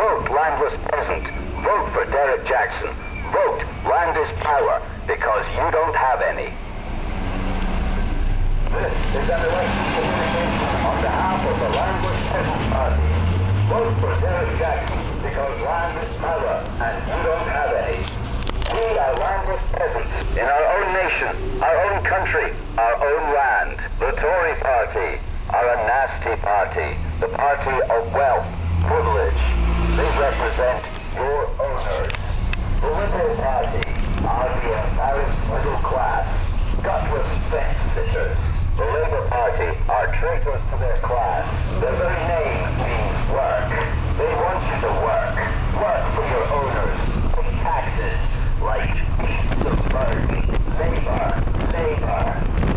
Vote Landless Peasant. Vote for Derek Jackson. Vote Land is Power, because you don't have any. This is an election communication on behalf of the Landless Peasant Party. Vote for Derek Jackson, because land is power, and you don't have any. We are landless peasants in our own nation, our own country, our own land. The Tory Party are a nasty party, the party of wealth, privilege. They represent your owners. The Liberal Party are the embarrassed middle class, gutless fence sitters. The Labour Party are traitors to their class. Their very name means work. They want you to work. Work for your owners. Pay taxes like beasts of burden. Labour. Labour.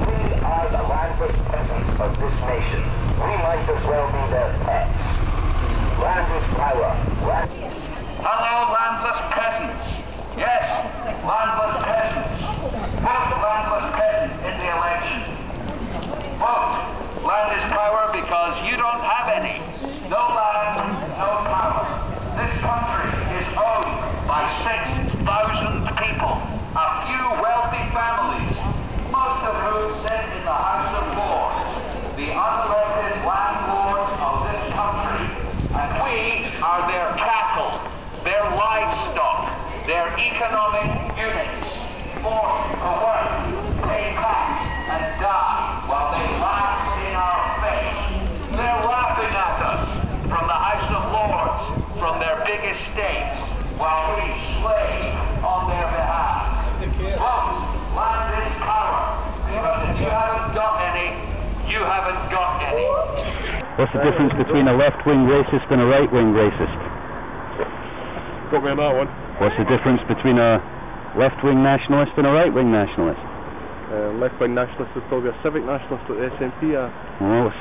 We are the landless peasants of this nation. We might as well be their pets. Land is power. Hello, landless peasants. Yes, landless peasants. Vote landless peasant in the election. Vote land is power, because you don't have any. No land, no power. This country is owned by 6,000 people, a few wealthy families, most of whom sit in the House of Lords, the unelected landlords of this country. And we are their cattle, their livestock, their economic units, forced to work, pay tax, and die while they laugh in our face. They're laughing at us from the House of Lords, from their big estates, while we slave on their behalf. Vote land is power, because if you haven't got any, you haven't got any. What's the difference between a left-wing racist and a right-wing racist? Got me on that one. What's the difference between a left-wing nationalist and a right-wing nationalist? Left-wing nationalist is probably a civic nationalist like the SNP are. Oh,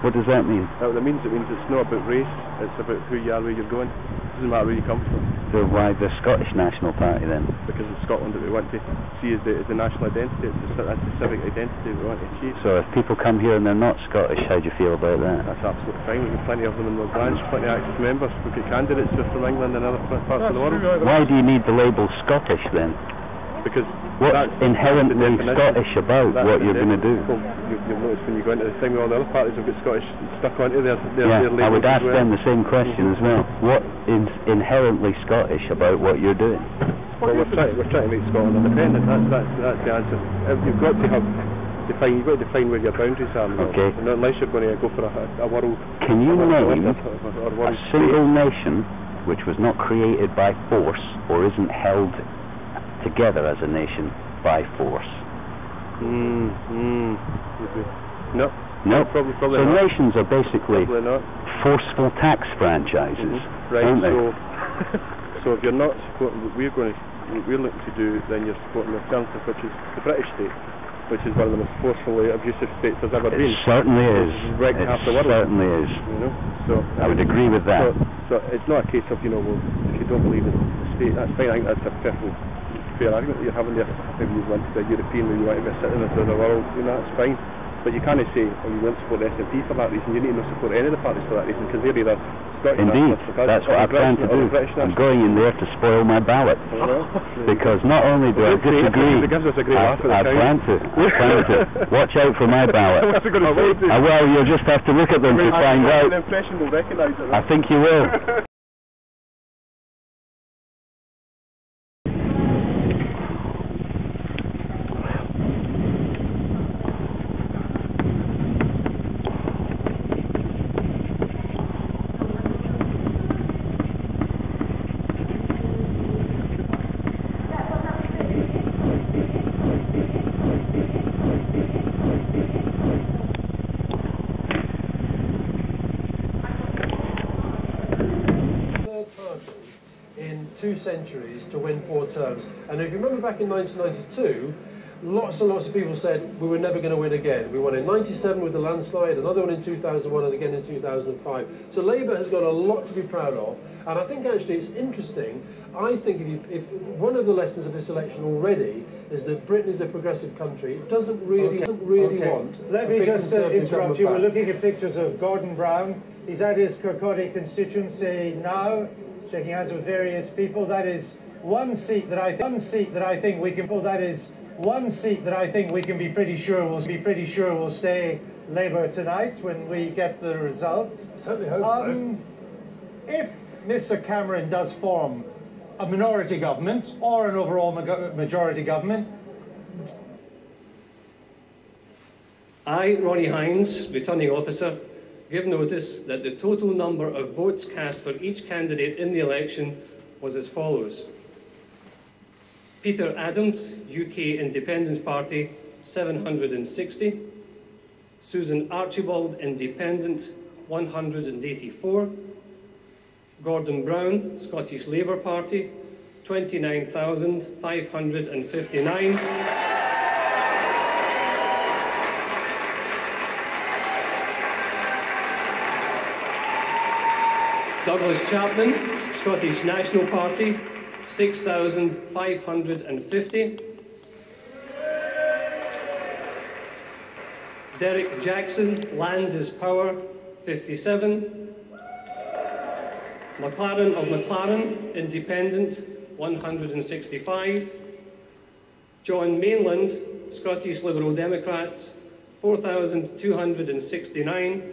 what does that mean? What it means it's not about race, it's about who you are, where you're going. It doesn't matter where you come from. So why the Scottish National Party then? Because it's Scotland that we want to see as the national identity, that's the civic identity we want to achieve. So if people come here and they're not Scottish, how do you feel about that? That's absolutely fine. We've got plenty of them in the branch, plenty of active members. We've got candidates who are from England and other parts of the world. Why do you need the label Scottish then? Because what's inherently Scottish about what you're going to do? You'll notice when you go into the thing with all the other parties have got Scottish stuck onto their I would ask them the same question as well. What is inherently Scottish about what you're doing? Well, we're trying to make Scotland independent. That's the answer. You've got to define where your boundaries are. Okay. And unless you're going to go for a world. Can you name a single nation which was not created by force or isn't held together as a nation by force? No. Probably so not. Nations are basically forceful tax franchises, right? Aren't they? So if you're not supporting what we're looking to do, then you're supporting the alternative, which is the British state, which is one of the most forcefully abusive states there's ever been. It certainly is. Right, half the world. Certainly is. You know, so I would agree with that. So it's not a case of well, if you don't believe in the state, that's fine. I think that's a perfectly fair argument that you're having there. Maybe you want to be a European, or you want to be a citizen of the world, that's fine. But you can't say, you won't support the SNP for that reason. You need to not support any of the parties for that reason, because they're either Scottish. Indeed, that's what I'm trying to do. I'm going in there to spoil my ballot. Because not only do I disagree, it gives us a great laugh at the I plan to. Watch out for my ballot. What's it going to say? Well, you'll just have to look at them to find out. An impression will recognise it. I think you will. In 2 centuries to win 4 terms. And if you remember back in 1992, lots and lots of people said we were never going to win again. We won in 97 with the landslide, another one in 2001 and again in 2005. So Labour has got a lot to be proud of. And I think actually it's interesting. I think if one of the lessons of this election already is that Britain is a progressive country. It doesn't really want. Let me just interrupt you. We're looking at pictures of Gordon Brown, He's at his Kirkcaldy constituency now, shaking hands with various people. That is one seat that I think we can. That is one seat that I think we can be pretty sure will stay Labour tonight when we get the results. Certainly hope so. If Mr. Cameron does form a minority government or an overall majority government, I, Ronnie Hines, returning officer, give notice that the total number of votes cast for each candidate in the election was as follows. Peter Adams, UK Independence Party, 760. Susan Archibald, Independent, 184. Gordon Brown, Scottish Labour Party, 29,559. Douglas Chapman, Scottish National Party, 6,550. Derek Jackson, Land is Power, 57. McLaren of McLaren, Independent, 165. John Mainland, Scottish Liberal Democrats, 4,269.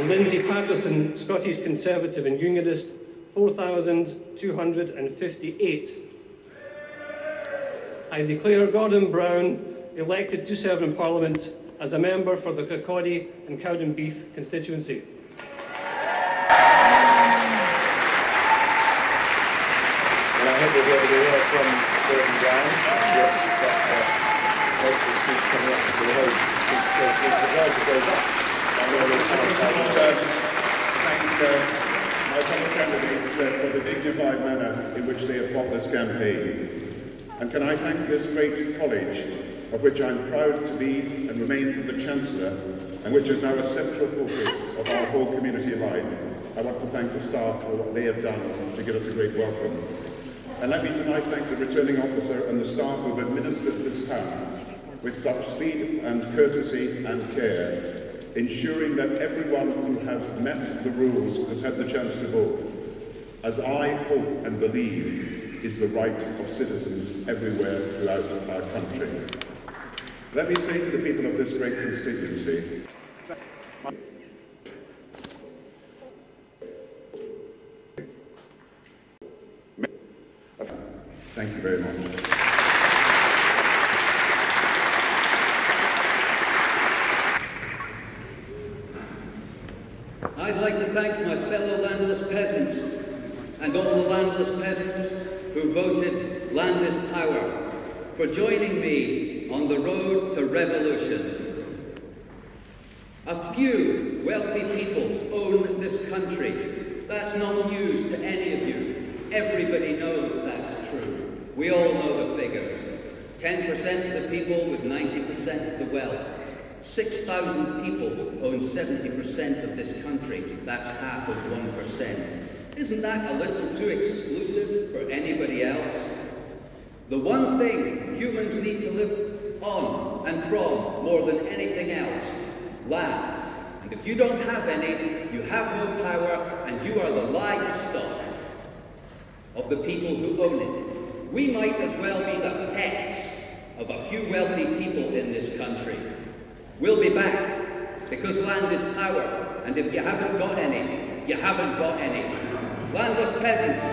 Lindsay Patterson, Scottish Conservative and Unionist, 4,258. I declare Gordon Brown elected to serve in Parliament as a member for the Kirkcaldy and Cowdenbeath constituency. Well, I hope we'll be able to hear from Gordon Brown. Yes, he's got most of the speech coming up to the host seat, so if the vote goes up. Thank my fellow candidates for the dignified manner in which they have fought this campaign. And can I thank this great college, of which I'm proud to be and remain the Chancellor, and which is now a central focus of our whole community life. I want to thank the staff for what they have done to give us a great welcome. And let me tonight thank the returning officer and the staff who have administered this town with such speed and courtesy and care, ensuring that everyone who has met the rules has had the chance to vote, as I hope and believe is the right of citizens everywhere throughout our country. Let me say to the people of this great constituency, thank you very much. I'd like to thank my fellow landless peasants and all the landless peasants who voted Land is Power for joining me on the road to revolution. A few wealthy people own this country. That's not news to any of you. Everybody knows that's true. We all know the figures. 10% of the people with 90% of the wealth. 6,000 people own 70% of this country. That's half of 1%. Isn't that a little too exclusive for anybody else? The one thing humans need to live on and from more than anything else, land. And if you don't have any, you have no power, and you are the livestock of the people who own it. We might as well be the pets of a few wealthy people in this country. We'll be back, because land is power, and if you haven't got any, you haven't got any. Landless peasants,